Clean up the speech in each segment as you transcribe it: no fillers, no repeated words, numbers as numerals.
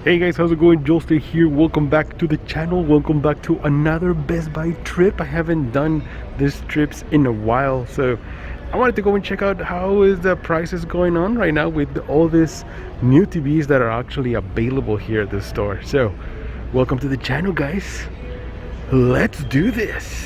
Hey guys, how's it going? Joelster here. Welcome back to the channel. Welcome back to another Best Buy trip. I haven't done these trips in a while, so I wanted to go and check out how is the prices going on right now with all these new TVs that are actually available here at the store. So welcome to the channel, guys. Let's do this.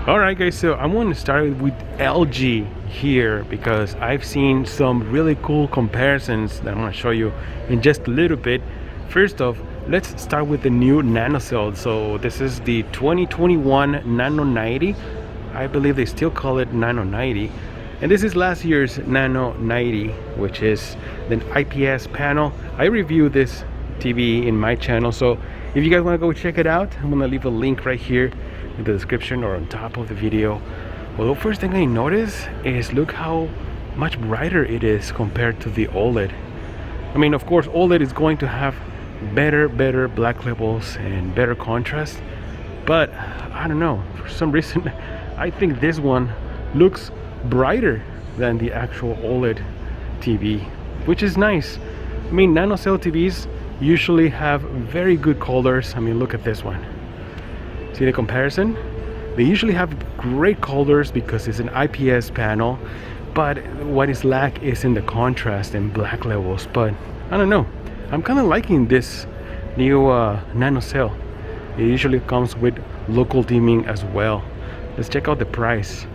Alright guys, so I want to start with LG here because I've seen some really cool comparisons that I'm going to show you in just a little bit. First off, let's start with the new NanoCell. So this is the 2021 Nano 90. I believe they still call it Nano 90. And this is last year's Nano 90, which is an IPS panel. I reviewed this TV in my channel, so if you guys want to go check it out, I'm going to leave a link right here in the description or on top of the video. Well, the first thing I notice is look how much brighter it is compared to the OLED. I mean, of course, OLED is going to have better black levels and better contrast, but I don't know, for some reason I think this one looks brighter than the actual OLED TV, which is nice. I mean, NanoCell TVs usually have very good colors. I mean, look at this one. See the comparison? They usually have great colors because it's an IPS panel, but what is lack is in the contrast and black levels. But I don't know, I'm kind of liking this new NanoCell. It usually comes with local dimming as well. Let's check out the price.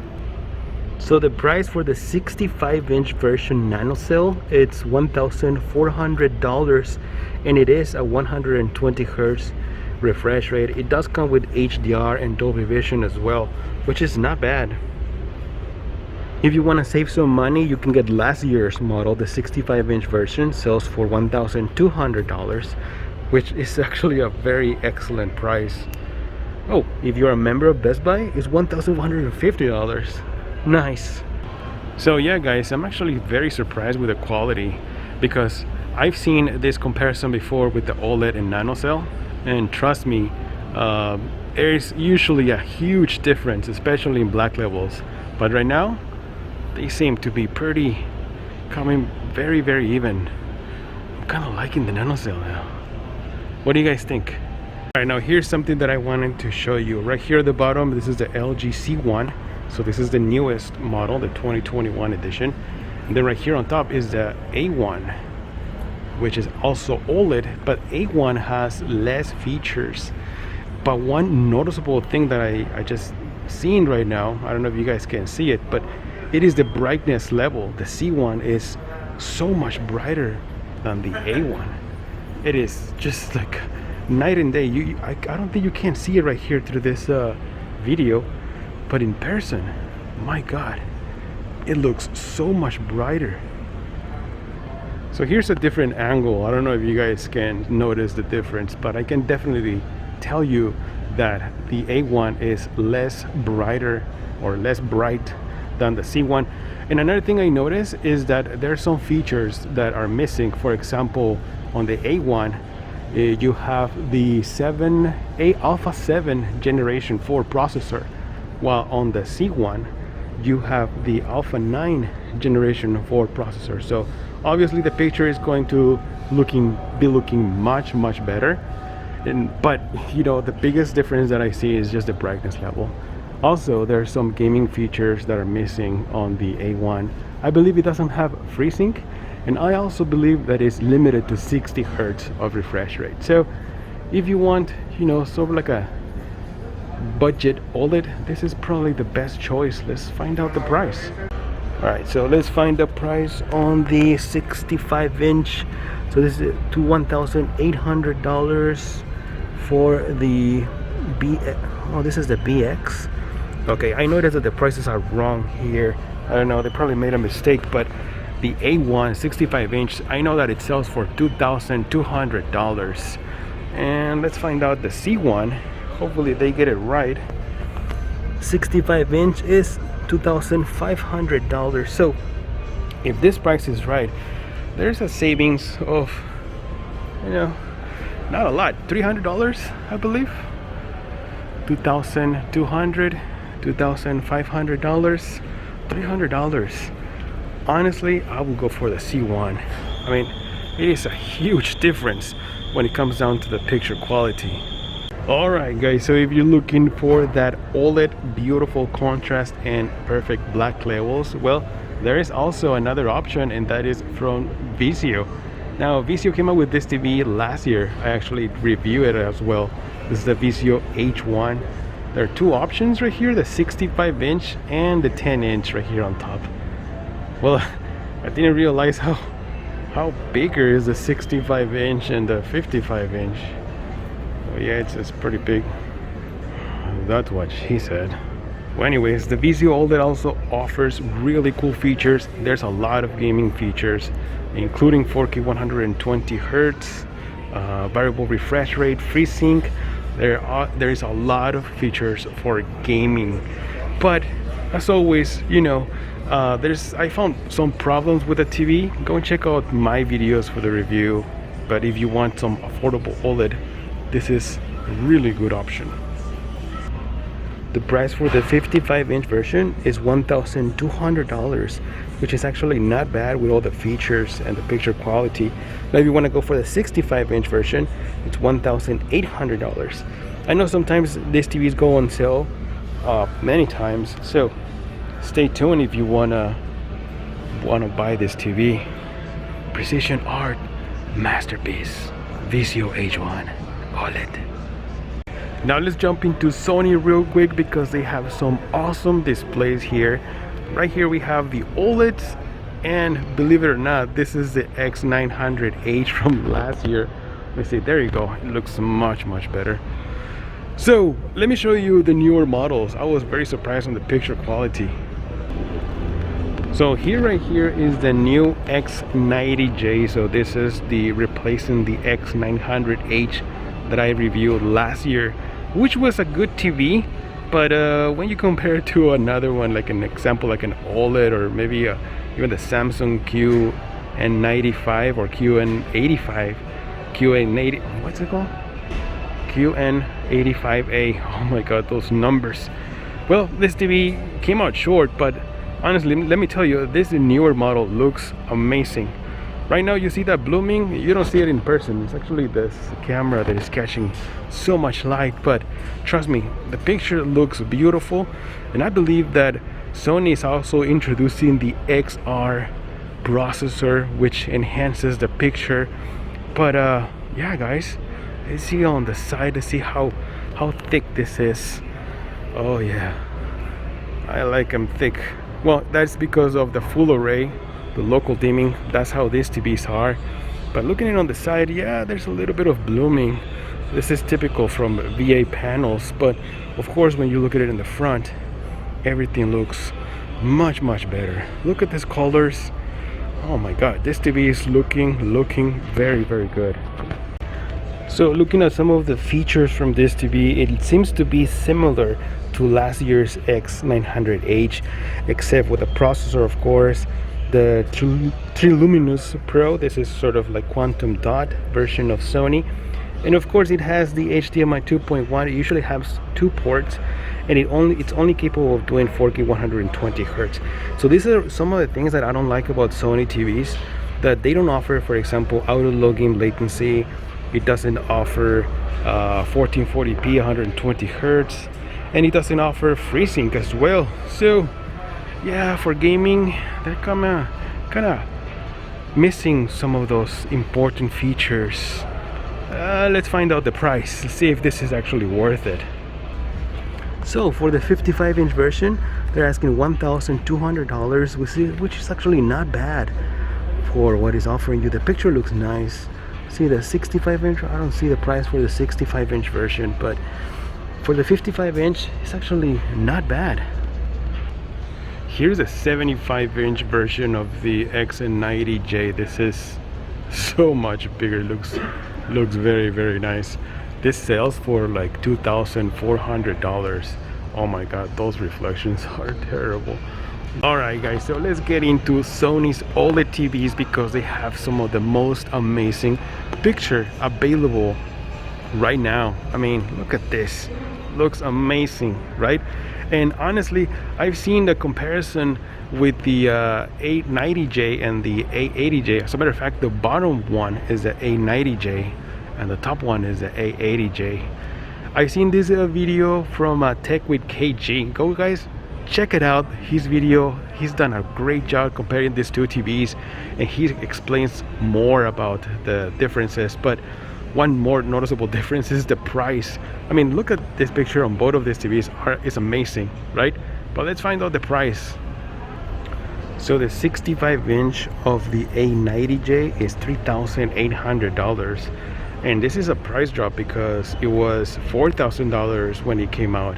So the price for the 65-inch version NanoCell, it's $1,400, and it is a 120 hertz refresh rate. It does come with HDR and Dolby Vision as well, which is not bad. If you want to save some money, you can get last year's model. The 65-inch version sells for $1,200, which is actually a very excellent price. Oh, if you're a member of Best Buy, it's $1,150. Nice. So yeah guys, I'm actually very surprised with the quality because I've seen this comparison before with the OLED and NanoCell, and trust me, there's usually a huge difference, especially in black levels, but right now they seem to be coming very even. I'm kind of liking the NanoCell now. What do you guys think? Alright, now here's something that I wanted to show you. Right here at the bottom, this is the LG C1. So this is the newest model, the 2021 edition. And then right here on top is the A1, which is also OLED, but A1 has less features. But one noticeable thing that I just seen right now, I don't know if you guys can see it, but it is the brightness level. The C1 is so much brighter than the A1. It is just like night and day. I don't think you can see it right here through this video, but in person, my god, it looks so much brighter. So here's a different angle. I don't know if you guys can notice the difference, but I can definitely tell you that the A1 is less brighter or less bright than the C1. And another thing I noticed is that there are some features that are missing. For example, on the A1, you have the Alpha 7 Generation 4 processor, while on the C1 you have the Alpha 9 Generation 4 processor. So obviously the picture is going to be looking much better, but you know, the biggest difference that I see is just the brightness level. Also, there are some gaming features that are missing on the A1. I believe it doesn't have FreeSync, and I also believe that it's limited to 60 hertz of refresh rate. So if you want, you know, sort of like a budget OLED, this is probably the best choice. Let's find out the price. Alright, so let's find the price on the 65-inch. So this is to $1,800 for the this is the BX. Okay, I noticed that the prices are wrong here. I don't know, they probably made a mistake, but the A1 65-inch, I know that it sells for $2,200. And let's find out the C1. Hopefully they get it right. 65-inch is $2,500. So if this price is right, there's a savings of, you know, not a lot, $300 I believe. $2,200, $2,500, $300. honestly, I will go for the C1. I mean, it is a huge difference when it comes down to the picture quality. Alright guys, so if you're looking for that OLED beautiful contrast and perfect black levels, well, there is also another option, and that is from Vizio. Now Vizio came out with this TV last year. I actually reviewed it as well. This is the Vizio H1. There are two options right here, the 65-inch and the 10-inch right here on top. Well, I didn't realize how bigger is the 65-inch and the 55-inch. Oh yeah, it's pretty big. That's what she said. Well, anyways, the Vizio OLED also offers really cool features. There's a lot of gaming features, including 4K 120 Hz, variable refresh rate, FreeSync. There is a lot of features for gaming, but as always, you know, I found some problems with the TV. Go and check out my videos for the review. But if you want some affordable OLED, this is a really good option. The price for the 55-inch version is $1,200, which is actually not bad with all the features and the picture quality. Now if you want to go for the 65-inch version, it's $1,800. I know sometimes these TVs go on sale many times, so stay tuned if you wanna buy this TV. Precision art masterpiece, Vizio H1 OLED. Now let's jump into Sony real quick because they have some awesome displays here. Right here we have the OLEDs, and believe it or not, this is the X900H from last year. Let me see, there you go. It looks much better. So let me show you the newer models. I was very surprised on the picture quality. So right here is the new X90J. So this is the replacing the X900H that I reviewed last year, which was a good TV, but when you compare it to another one, like an example like an OLED, or maybe even the Samsung QN95 or QN80, what's it called? QN85A. Oh my god, those numbers. Well, this TV came out short, but honestly, let me tell you, this newer model looks amazing. Right now you see that blooming, you don't see it in person. It's actually this camera that is catching so much light, but trust me, the picture looks beautiful. And I believe that Sony is also introducing the XR processor, which enhances the picture. But yeah guys, you see on the side, to see how thick this is. Oh yeah, I like them thick. Well, that's because of the full array, the local dimming. That's how these TVs are. But looking at it on the side, yeah, there's a little bit of blooming. This is typical from VA panels, but of course when you look at it in the front, everything looks much better. Look at these colors. Oh my god, this TV is looking very good. So looking at some of the features from this TV, it seems to be similar to last year's X900H, except with the processor, of course. The Triluminous Pro, this is sort of like quantum dot version of Sony, and of course it has the HDMI 2.1. It usually has 2 ports, and it's only capable of doing 4K 120 Hz. So these are some of the things that I don't like about Sony TVs, that they don't offer, for example, auto login latency. It doesn't offer 1440p 120 Hz, and it doesn't offer FreeSync as well. So yeah, for gaming, they're kind of missing some of those important features. Let's find out the price. Let's see if this is actually worth it. So for the 55-inch version, they're asking $1,200, which is actually not bad for what is offering you. The picture looks nice. See the 65-inch, I don't see the price for the 65-inch version, but for the 55-inch, it's actually not bad. Here's a 75-inch version of the X90J. This is so much bigger. Looks very nice. This sells for like $2,400. Oh my god, those reflections are terrible. Alright guys, so let's get into Sony's OLED TVs, because they have some of the most amazing picture available right now. I mean, look at this. Looks amazing, right? And honestly, I've seen the comparison with the A90J and the A80J. As a matter of fact, the bottom one is the A90J and the top one is the A80J. I've seen this video from Tech with KG. Go guys, check it out, his video. He's done a great job comparing these two TVs, and he explains more about the differences. But one more noticeable difference is the price. I mean, look at this picture on both of these TVs. It's amazing, right? But let's find out the price. So the 65-inch of the A90J is $3,800, and this is a price drop because it was $4,000 when it came out.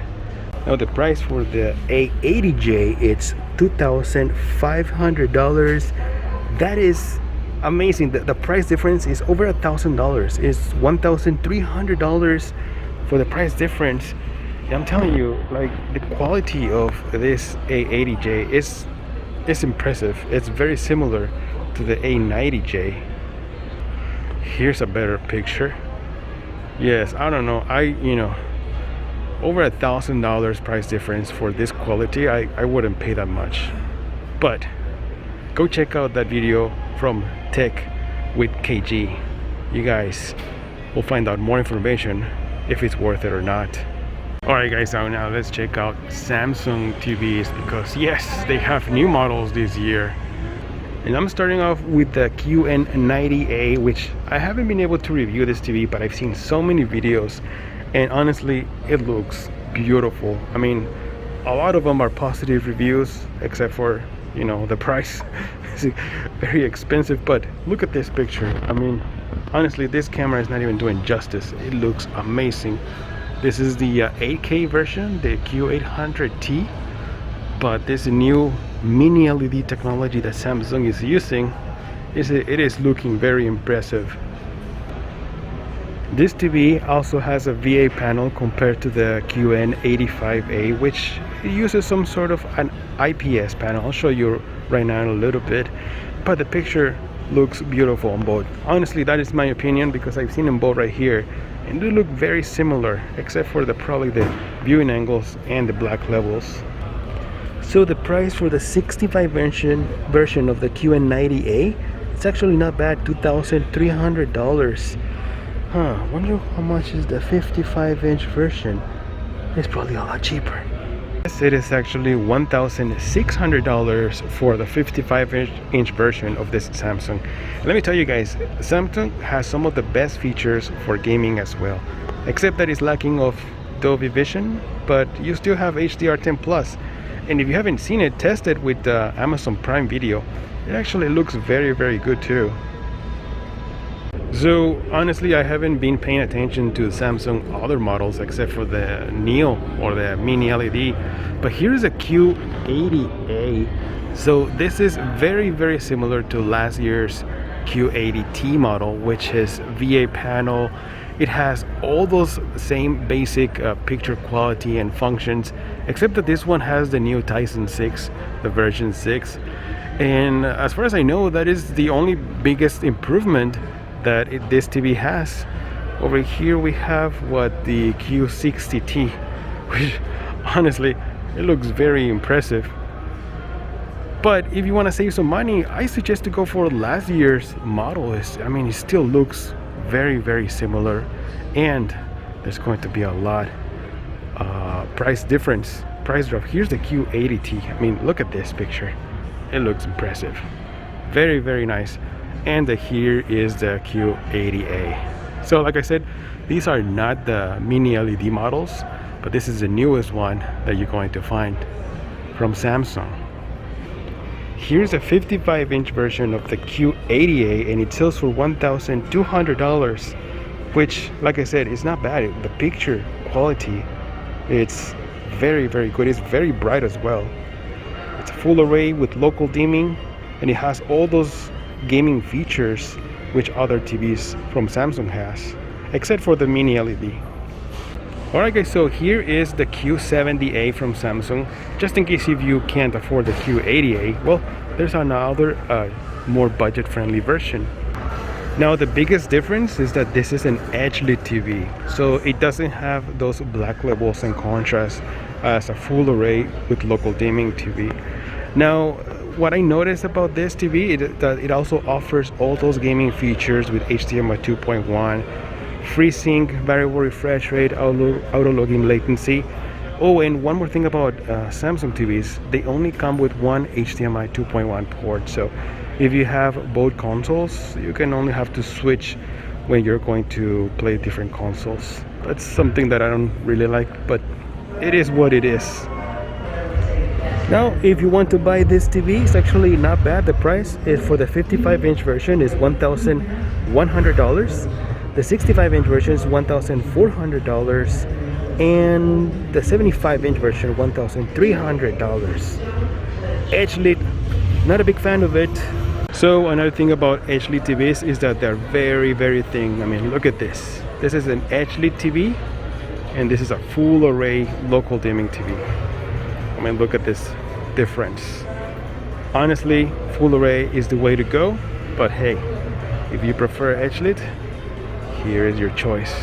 Now the price for the A80J, it's $2,500. That is amazing. The price difference is over $1,000. It's $1,300 for the price difference. And I'm telling you, like, the quality of this A80J is impressive. It's very similar to the A90J. Here's a better picture. Yes, I don't know, over $1,000 price difference for this quality. I wouldn't pay that much. But go check out that video from Tech with KG. You guys will find out more information if it's worth it or not. Alright guys, so now let's check out Samsung TVs, because yes, they have new models this year. And I'm starting off with the QN90A, which I haven't been able to review this TV, but I've seen so many videos, and honestly, it looks beautiful. I mean, a lot of them are positive reviews, except for, the price. It's very expensive, but look at this picture. I mean, honestly, this camera is not even doing justice. It looks amazing. This is the 8K version, the Q800T, but this new mini LED technology that Samsung is using, it is looking very impressive. This TV also has a VA panel compared to the QN85A, which uses some sort of an IPS panel. I'll show you right now in a little bit, but the picture looks beautiful on both. Honestly, that is my opinion, because I've seen them both right here, and they look very similar, except for probably the viewing angles and the black levels. So the price for the 65-inch version of the QN90A, it's actually not bad, $2,300. Wonder how much is the 55-inch version. It's probably a lot cheaper. Yes, it is actually $1,600 for the 55-inch version of this Samsung. Let me tell you guys, Samsung has some of the best features for gaming as well, except that it's lacking of Dolby Vision, but you still have HDR10 Plus. And if you haven't seen it, test it with Amazon Prime Video. It actually looks very, very good too. So honestly, I haven't been paying attention to Samsung other models except for the Neo or the mini LED. But here's a Q80A. So this is very, very similar to last year's Q80T model, which is VA panel. It has all those same basic picture quality and functions, except that this one has the new Tizen 6, the version 6. And as far as I know, that is the only biggest improvement that this TV has. Over here we have the Q60T, which honestly, it looks very impressive. But if you want to save some money, I suggest to go for last year's model. I mean, it still looks very, very similar, and there's going to be a lot price drop. Here's the Q80T. I mean, look at this picture. It looks impressive. Very, very nice. And here is the Q80A. So like I said, these are not the mini LED models, but this is the newest one that you're going to find from Samsung. Here's a 55-inch version of the Q80A, and it sells for $1,200, which, like I said, is not bad. The picture quality, it's very, very good. It's very bright as well. It's a full array with local dimming, and it has all those gaming features which other TVs from Samsung has, except for the mini LED. Alright guys, so here is the Q70A from Samsung. Just in case if you can't afford the Q80A, well, there's another more budget-friendly version. Now the biggest difference is that this is an edge lit TV, so it doesn't have those black levels and contrast as a full array with local dimming TV. Now, what I noticed about this TV is that it also offers all those gaming features with HDMI 2.1, FreeSync, variable refresh rate, auto login latency. Oh, and one more thing about Samsung TVs, they only come with one HDMI 2.1 port. So if you have both consoles, you can only have to switch when you're going to play different consoles. That's something that I don't really like, but it is what it is. Now, if you want to buy this TV, it's actually not bad. The price is for the 55-inch version is $1,100. The 65-inch version is $1,400. And the 75-inch version, $1,300. Edge lit, not a big fan of it. So another thing about edge lit TVs is that they're very, very thin. I mean, look at this. This is an edge lit TV, and this is a full array local dimming TV. I mean, look at this difference. Honestly, full array is the way to go. But hey, if you prefer edge lit, here is your choice.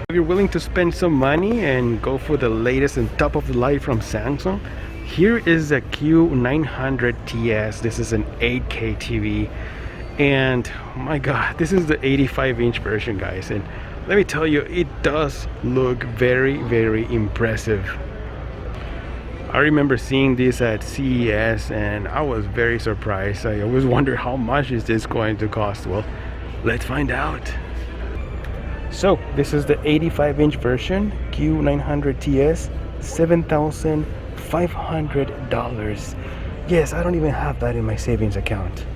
If you're willing to spend some money and go for the latest and top of the line from Samsung, here is a Q900TS. This is an 8K TV, and oh my god, this is the 85-inch version, guys, and let me tell you, it does look very, very impressive. I remember seeing this at CES and I was very surprised. I always wonder how much is this going to cost. Well, let's find out. So this is the 85-inch version, Q900TS, $7,500. Yes, I don't even have that in my savings account.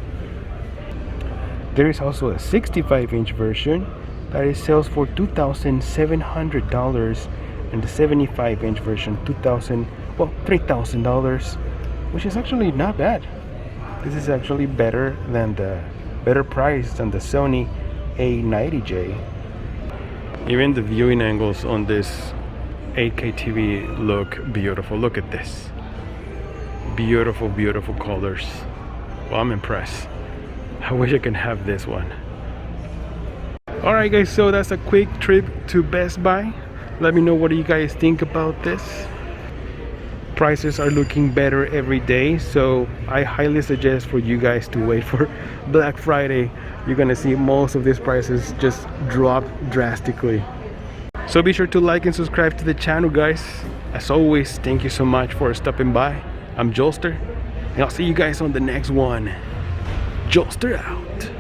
There is also a 65-inch version that is sells for $2,700, and the 75-inch version $3,000, which is actually not bad. This is actually better price than the Sony A90J. Even the viewing angles on this 8K TV look beautiful. Look at this. Beautiful, beautiful colors. Well, I'm impressed. I wish I can have this one. Alright guys, so that's a quick trip to Best Buy. Let me know what do you guys think about this. Prices are looking better every day, so I highly suggest for you guys to wait for Black Friday. You're gonna see most of these prices just drop drastically. So be sure to like and subscribe to the channel, guys. As always, thank you so much for stopping by. I'm Joelster, and I'll see you guys on the next one. Joelster out.